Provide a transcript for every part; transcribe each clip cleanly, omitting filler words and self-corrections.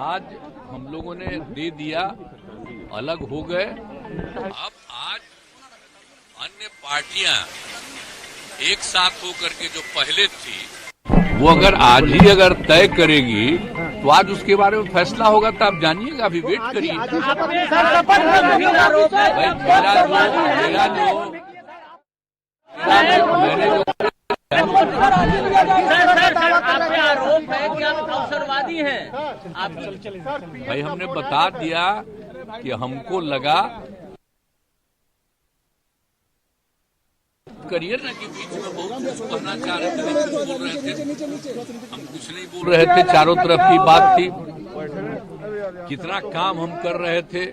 आज हम लोगों ने दे दिया, अलग हो गए। अब आज अन्य पार्टियां एक साथ होकर के जो पहले थी, वो अगर आज ही अगर तय करेगी तो आज उसके बारे में फैसला होगा, तो आप जानिएगा, अभी वेट करिए। आरोप है कि आप अवसरवादी हैं। भाई हमने बता दिया कि हमको लगा करियर ना कि बीच में बहुत कुछ कहना चाह रहे थे, नहीं कुछ बोल रहे थे, हम कुछ नहीं बोल रहे थे, चारों तरफ की बात थी, कितना काम हम कर रहे थे,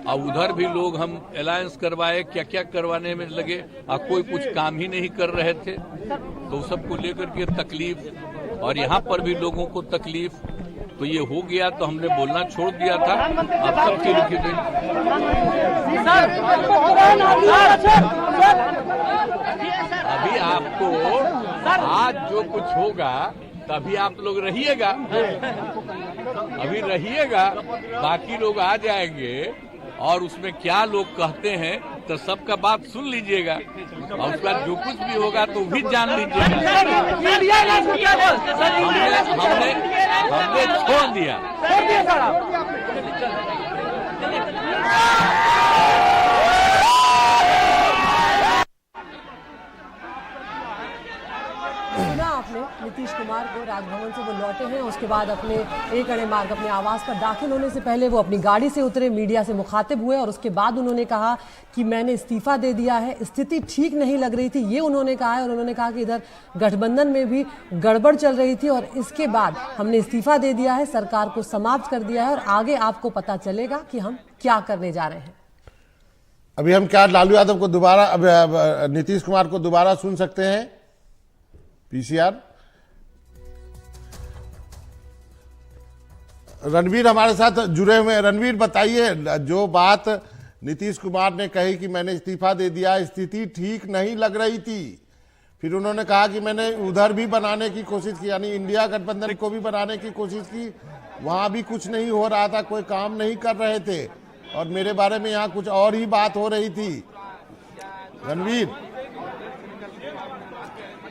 और उधर भी लोग हम अलायंस करवाए, क्या क्या करवाने में लगे, और कोई कुछ काम ही नहीं कर रहे थे, तो सबको लेकर के तकलीफ, और यहाँ पर भी लोगों को तकलीफ, तो ये हो गया तो हमने बोलना छोड़ दिया था। अब सबकी रुकी गई। अभी आपको आज जो कुछ होगा तभी आप लोग रहिएगा, अभी रहिएगा, बाकी लोग आ जाएंगे और उसमें क्या लोग कहते हैं तो सबका बात सुन लीजिएगा, और उसका जो कुछ भी होगा तो भी जान लीजिएगा। हमने छोड़ दिया। आपने नीतीश कुमार को राजभवन से वो लौटे हैं, उसके बाद अपने एक अड़े मार्ग अपने आवास पर दाखिल होने से पहले वो अपनी गाड़ी से उतरे, मीडिया से मुखातिब हुए, और उसके बाद उन्होंने कहा कि मैंने इस्तीफा दे दिया है, स्थिति ठीक नहीं लग रही थी, ये उन्होंने कहा है। और उन्होंने कहा कि इधर गठबंधन में भी गड़बड़ चल रही थी, और इसके बाद हमने इस्तीफा दे दिया है, सरकार को समाप्त कर दिया है, और आगे आपको पता चलेगा कि हम क्या करने जा रहे हैं। अभी हम क्या लालू यादव को दोबारा, नीतीश कुमार को दोबारा सुन सकते हैं? पीसीआर रणवीर हमारे साथ जुड़े हुए हैं। रणवीर बताइए, जो बात नीतीश कुमार ने कही कि मैंने इस्तीफा दे दिया, स्थिति ठीक नहीं लग रही थी, फिर उन्होंने कहा कि मैंने उधर भी बनाने की कोशिश की, यानी इंडिया गठबंधन को भी बनाने की कोशिश की, वहां भी कुछ नहीं हो रहा था, कोई काम नहीं कर रहे थे, और मेरे बारे में यहाँ कुछ और ही बात हो रही थी। रणवीर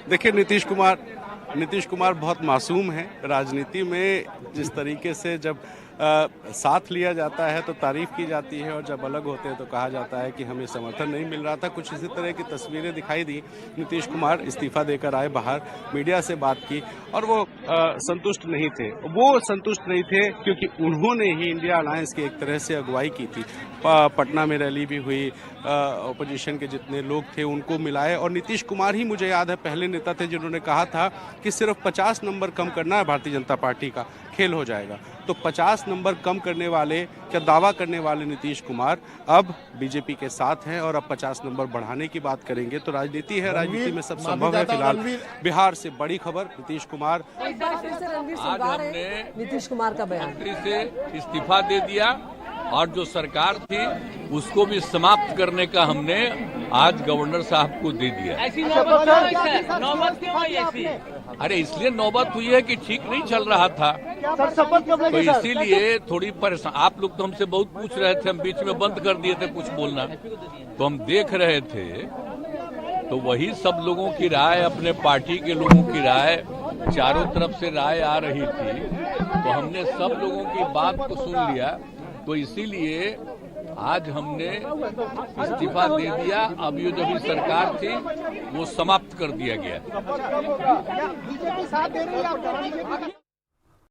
देखिए, नीतीश कुमार बहुत मासूम है। राजनीति में जिस तरीके से जब साथ लिया जाता है तो तारीफ की जाती है, और जब अलग होते हैं तो कहा जाता है कि हमें समर्थन नहीं मिल रहा था। कुछ इसी तरह की तस्वीरें दिखाई दी। नीतीश कुमार इस्तीफा देकर आए बाहर, मीडिया से बात की, और वो संतुष्ट नहीं थे। वो संतुष्ट नहीं थे क्योंकि उन्होंने ही इंडिया अलायंस की एक तरह से अगुवाई की थी। पटना में रैली भी हुई, ओपोजिशन के जितने लोग थे उनको मिलाए, और नीतीश कुमार ही मुझे याद है पहले नेता थे जिन्होंने कहा था कि सिर्फ 50 नंबर कम करना है भारतीय जनता पार्टी का, खेल हो जाएगा। तो 50 नंबर कम करने वाले, क्या दावा करने वाले नीतीश कुमार अब बीजेपी के साथ हैं, और अब 50 नंबर बढ़ाने की बात करेंगे। तो राजनीति है, राजनीति में सब संभव है। फिलहाल बिहार से बड़ी खबर, नीतीश कुमार आज हमने नीतीश कुमार का बयान से इस्तीफा दे दिया, और जो सरकार थी उसको भी समाप्त करने का हमने आज गवर्नर साहब को दे दिया। ऐसी नौबत क्यों आई ऐसी? अरे इसलिए नौबत हुई है कि ठीक नहीं चल रहा था, तो इसीलिए थोड़ी परेशान। आप लोग तो हमसे बहुत पूछ रहे थे, हम बीच में बंद कर दिए थे कुछ बोलना, तो हम देख रहे थे, तो वही सब लोगों की राय, अपने पार्टी के लोगों की राय, चारों तरफ से राय आ रही थी, तो हमने सब लोगों की बात को सुन लिया, तो इसीलिए आज हमने इस्तीफा दे दिया। अब ये जो भी सरकार थी वो समाप्त कर दिया गया।